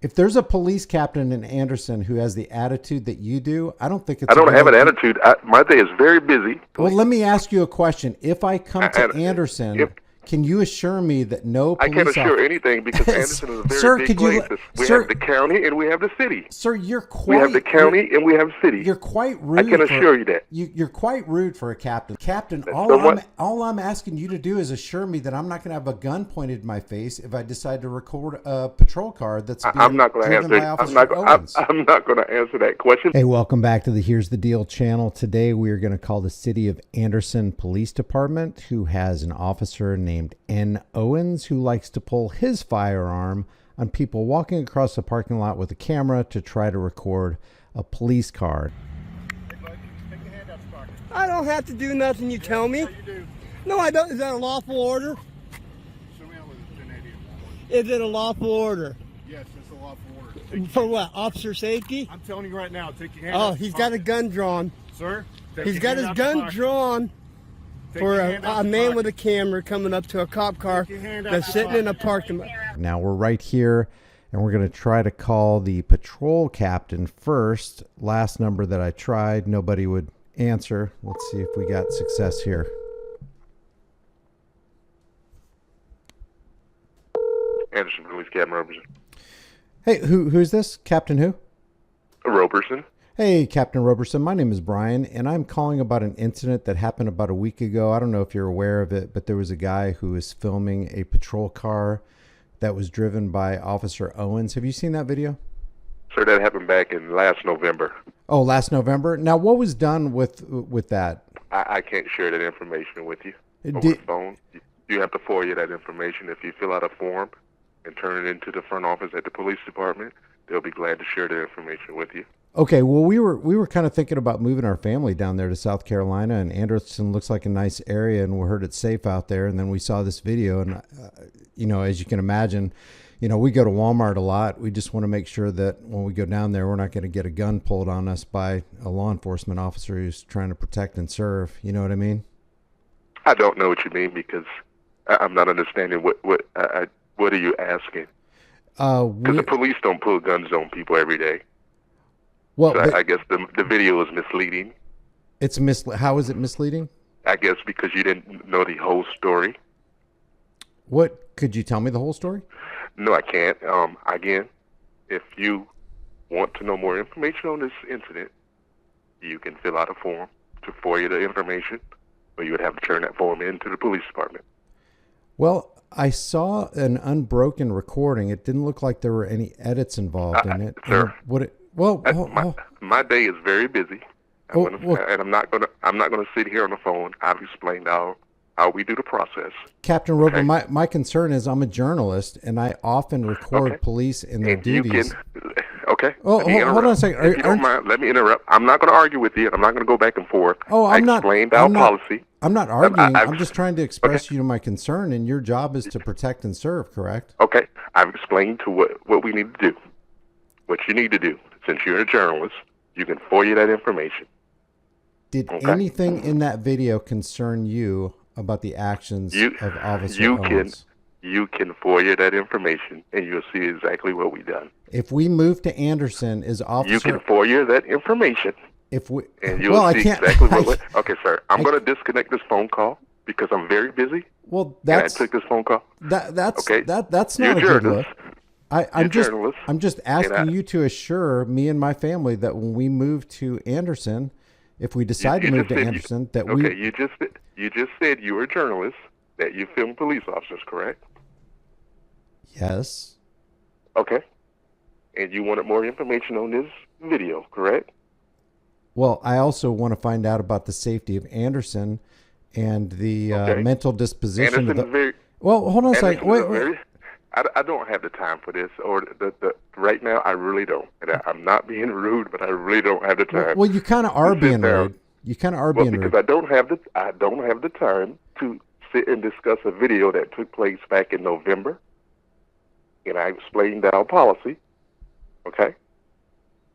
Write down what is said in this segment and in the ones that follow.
If there's a police captain in Anderson who has the attitude that you do, I don't think it's. I don't have an attitude. My day is very busy. Well, let me ask you a question. If I come to Anderson, can you assure me that no police I can't assure anything because Anderson is a very big place. We have the county and we have the city. Sir, you're quite... We have the county and we have the city. You're quite rude. I can assure you that. You're quite rude for a captain. Captain, all I'm asking you to do is assure me that I'm not going to have a gun pointed in my face if I decide to record a patrol car that's being I'm not going to answer. I'm not going to answer that question. Hey, welcome back to the Here's the Deal channel. Today we are going to call the City of Anderson Police Department, who has an officer named N. Owens, who likes to pull his firearm on people walking across the parking lot with a camera to try to record a police car. Hey bud, take your hand out the pocket. I don't have to do nothing you tell me. Sure you do. No, I don't. Is that a lawful order? Show me how it's an idiot. Is it a lawful order? Yes, it's a lawful order. For what? Officer safety? I'm telling you right now, take your hand out Oh, he's got a gun drawn. Sir? He's got his gun drawn for a man with a camera coming up to a cop car that's sitting in a parking lot. Now we're right here, and we're going to try to call the patrol captain first. Last number that I tried, nobody would answer. Let's see if we got success here. Anderson Police Captain Roberson. Hey, who's this? Captain who? Roberson. Hey, Captain Roberson. My name is Brian, and I'm calling about an incident that happened about a week ago. I don't know if you're aware of it, but there was a guy who was filming a patrol car that was driven by Officer Owens. Have you seen that video? Sir, that happened back in last November. Oh, last November? Now, what was done with that? I can't share that information with you over the phone. You have to forward that information. If you fill out a form and turn it into the front office at the police department, they'll be glad to share that information with you. Okay, well, we were kind of thinking about moving our family down there to South Carolina, and Anderson looks like a nice area, and we heard it's safe out there. And then we saw this video, and as you can imagine, we go to Walmart a lot. We just want to make sure that when we go down there, we're not going to get a gun pulled on us by a law enforcement officer who's trying to protect and serve. You know what I mean? I don't know what you mean because I'm not understanding what are you asking? Because the police don't pull guns on people every day. Well, so I guess the video is misleading. It's How is it misleading? I guess because you didn't know the whole story. What? Could you tell me the whole story? No, I can't. Again, if you want to know more information on this incident, you can fill out a form to forward the information, or you would have to turn that form into the police department. Well, I saw an unbroken recording. It didn't look like there were any edits involved in it. Sir, my day is very busy, and I'm not gonna sit here on the phone. I've explained how we do the process. Captain Rober, my concern is I'm a journalist, and I often record police in their duties. Hold on a second. If you don't mind, let me interrupt. I'm not going to argue with you. I'm not going to go back and forth. I explained our policy. I'm not arguing. I'm just trying to express my concern, and your job is to protect and serve, correct? Okay. I've explained to what we need to do. What you need to do, since you're a journalist, you can forward that information. Did anything in that video concern you about the actions of Officer Owens? You can forward that information, and you'll see exactly what we've done. If we move to Anderson, is Officer... You can forward that information, and you'll see exactly what... Okay, sir, I'm going to disconnect this phone call because I'm very busy. Well, I took this phone call. That's okay. That's not a good look. I'm just asking you to assure me and my family that when we move to Anderson, if we decide to move to Anderson, that we... Okay, you just said you were a journalist, that you film police officers, correct? Yes. Okay. And you wanted more information on this video, correct? Well, I also want to find out about the safety of Anderson and the mental disposition of the... Well, hold on a second. Wait. I don't have the time for this, or right now I really don't. And I'm not being rude, but I really don't have the time. Well, you kind of are being rude. You kind of are being rude. Because I don't have the time to sit and discuss a video that took place back in November. And I explained our policy, okay?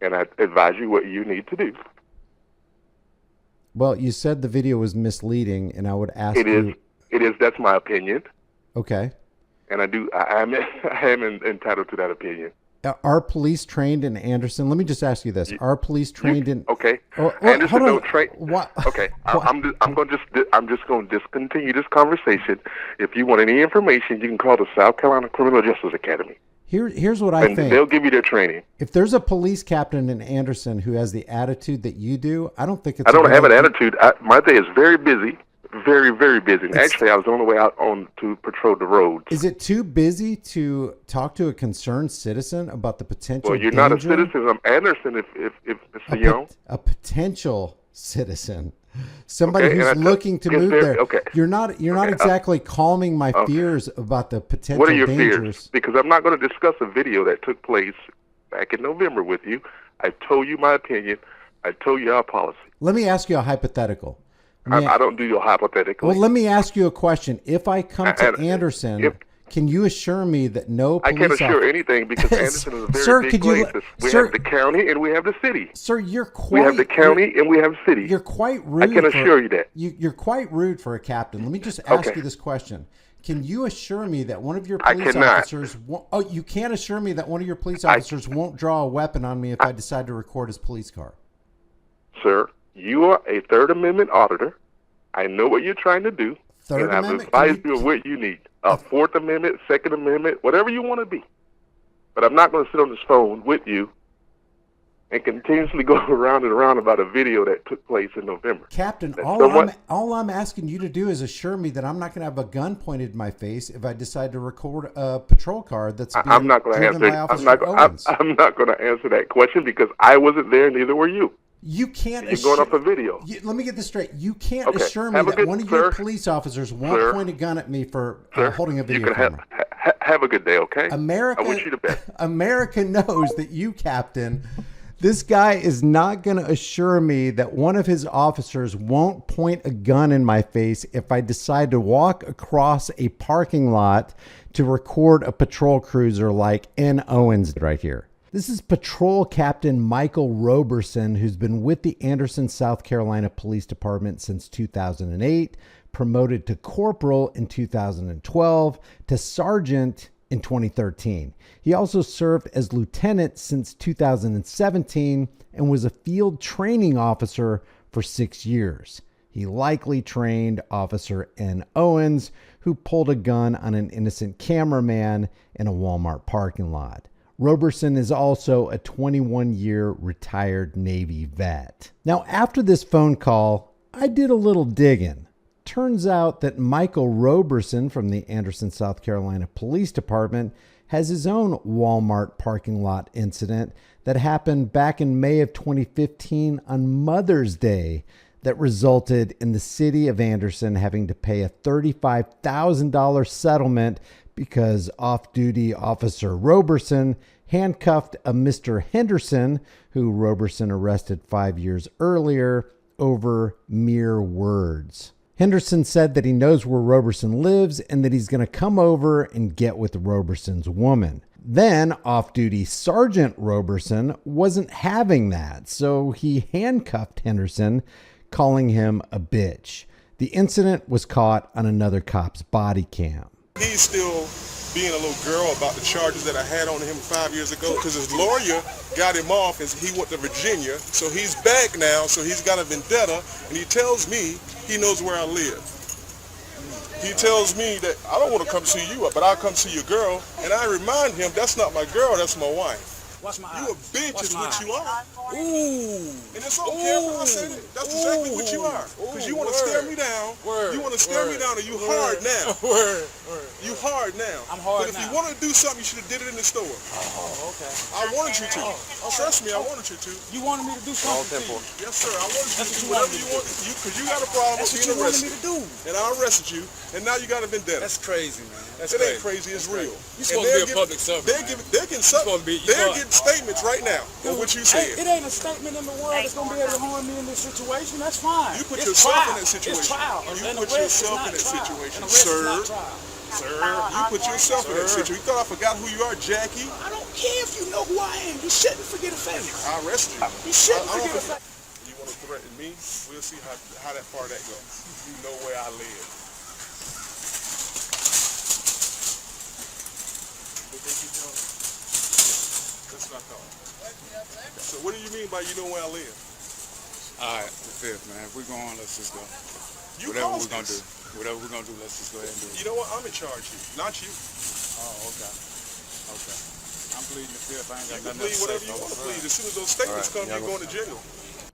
And I advise you what you need to do. Well, you said the video was misleading, and I would ask you... It is. That's my opinion. Okay. And I am entitled to that opinion. Are police trained in Anderson? Let me just ask you this: Are police trained in? Okay. Anderson Anderson don't train. What? Okay. I'm just going to discontinue this conversation. If you want any information, you can call the South Carolina Criminal Justice Academy. Here's what I think. They'll give you their training. If there's a police captain in Anderson who has the attitude that you do, I don't think it's. I don't have an attitude. My day is very busy, very, very busy. And actually, I was on the way out to patrol the roads. Is it too busy to talk to a concerned citizen about the potential? Well, you're danger? not a citizen. I'm Anderson. If Mr. Young, a potential citizen. Somebody who's looking to move there. Okay. You're not exactly calming my fears about the potential What are your dangers. fears? Because I'm not going to discuss a video that took place back in November with you. I told you my opinion. I told you our policy. Let me ask you a hypothetical. I don't do your hypothetical. Well, let me ask you a question. If I come to Anderson, can you assure me that no police I can't assure anything because Anderson is a very Sir, big place. We have the county and we have the city. Sir, we have the county and we have the city. You're quite rude. I can assure you that. You're quite rude for a captain. Let me just ask you this question. Can you assure me that one of your police officers you can't assure me that one of your police officers won't draw a weapon on me if I decide to record his police car? Sir, you are a Third Amendment auditor. I know what you're trying to do. Third and Amendment? I've advised you of what you need. A Fourth Amendment, Second Amendment, whatever you want to be. But I'm not going to sit on this phone with you and continuously go around and around about a video that took place in November. Captain, all I'm asking you to do is assure me that I'm not going to have a gun pointed in my face if I decide to record a patrol car that's being I'm not going to answer. I'm not going to answer that question because I wasn't there, neither were you. You can't. You're going off a video. Let me get this straight. You can't assure me that one of your police officers won't point a gun at me for holding a video camera. Have a good day, okay? America, I wish you the best. America knows that you, Captain. This guy is not going to assure me that one of his officers won't point a gun in my face if I decide to walk across a parking lot to record a patrol cruiser like N. Owens right here. This is Patrol Captain Michael Roberson, who's been with the Anderson, South Carolina Police Department since 2008, promoted to corporal in 2012, to sergeant in 2013. He also served as lieutenant since 2017 and was a field training officer for 6 years. He likely trained Officer N. Owens, who pulled a gun on an innocent cameraman in a Walmart parking lot. Roberson is also a 21-year retired Navy vet. Now, after this phone call, I did a little digging. Turns out that Michael Roberson from the Anderson, South Carolina Police Department has his own Walmart parking lot incident that happened back in May of 2015 on Mother's Day that resulted in the city of Anderson having to pay a $35,000 settlement because off-duty Officer Roberson handcuffed a Mr. Henderson, who Roberson arrested 5 years earlier, over mere words. Henderson said that he knows where Roberson lives and that he's going to come over and get with Roberson's woman. Then off-duty Sergeant Roberson wasn't having that, so he handcuffed Henderson, calling him a bitch. The incident was caught on another cop's body cam. He's still being a little girl about the charges that I had on him 5 years ago because his lawyer got him off and he went to Virginia. So he's back now, so he's got a vendetta, and he tells me he knows where I live. He tells me that I don't want to come see you, but I'll come see your girl, and I remind him that's not my girl, that's my wife. Watch my You a bitch is what you are. Ooh. And it's on camera, I said it. That's exactly what you are. Because you want to stare me down. You want to stare me down, and you hard now. You hard now. I'm hard But if now. you want to do something, you should have did it in the store. Oh, okay. I wanted you to. Trust me, I wanted you to. You wanted me to do something to you. Yes, sir. I wanted you to do what whatever you want. Because you got a problem That's with what being you wanted me arrested. to do. And I arrested you, and now you got a vendetta. That's crazy, man. That's It ain't crazy, it's real. You're supposed to be a public servant. They're getting statements right now on what you said. It ain't a statement in the world that's going to be able to harm me in this situation. That's fine. You put yourself in that situation. It's trial. You put yourself in that situation. Sir, you put yourself in that situation. You thought I forgot who you are, Jackie? I don't care if you know who I am. You shouldn't forget a face. I arrest you. You shouldn't forget a face. You want to threaten me? We'll see how that far that goes. You know where I live. What they keep doing? That's what I thought. So what do you mean by you know where I live? All right, the 5th, man. If we're going, let's just go. You Whatever caused we're going to this. do. Whatever we're going to do, let's just go ahead and do it. You know what? I'm in charge here, not you. Oh, okay. Okay. I'm pleading the 5th. I ain't got You can nothing plead else whatever to you say. want to plead. As soon as those statements come, you're going to jail.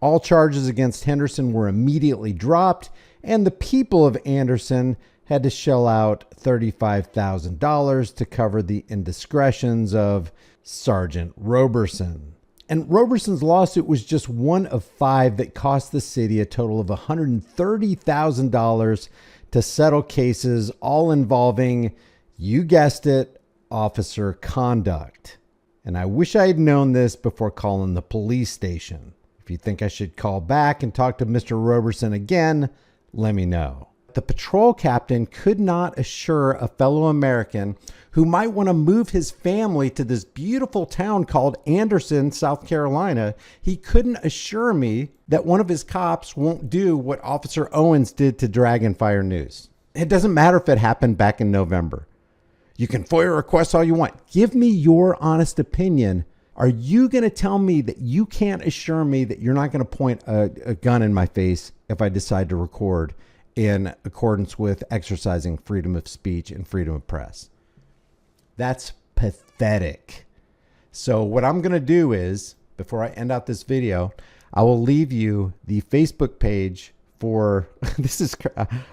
All charges against Henderson were immediately dropped, and the people of Anderson had to shell out $35,000 to cover the indiscretions of Sergeant Roberson. And Roberson's lawsuit was just one of 5 that cost the city a total of $130,000 to settle cases, all involving, you guessed it, officer conduct. And I wish I had known this before calling the police station. If you think I should call back and talk to Mr. Roberson again, let me know. The patrol captain could not assure a fellow American who might want to move his family to this beautiful town called Anderson, South Carolina. He couldn't assure me that one of his cops won't do what Officer Owens did to Dragonfire News. It doesn't matter if it happened back in November. You can FOIA request all you want. Give me your honest opinion. Are you going to tell me that you can't assure me that you're not going to point a gun in my face if I decide to record in accordance with exercising freedom of speech and freedom of press? That's pathetic. So what I'm going to do is, before I end out this video, I will leave you the Facebook page for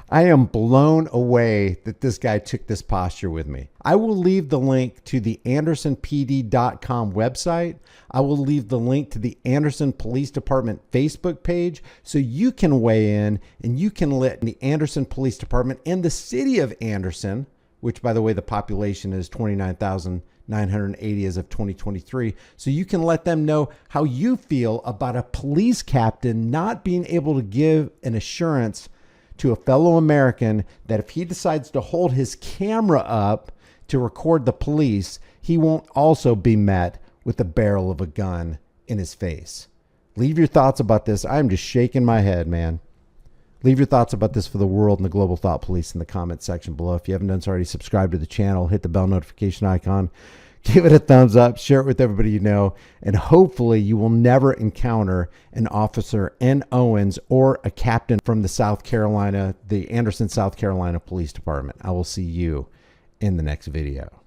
I am blown away that this guy took this posture with me. I will leave the link to the AndersonPD.com website. I will leave the link to the Anderson Police Department Facebook page so you can weigh in and you can let the Anderson Police Department and the city of Anderson, which by the way, the population is 29,980 as of 2023. So you can let them know how you feel about a police captain not being able to give an assurance to a fellow American that if he decides to hold his camera up to record the police, he won't also be met with the barrel of a gun in his face. Leave your thoughts about this. I'm just shaking my head, man. Leave your thoughts about this for the world and the global thought police in the comment section below. If you haven't done so already, subscribe to the channel, hit the bell notification icon, give it a thumbs up, share it with everybody you know, and hopefully you will never encounter an officer N. Owens or a captain from the Anderson, South Carolina Police Department. I will see you in the next video.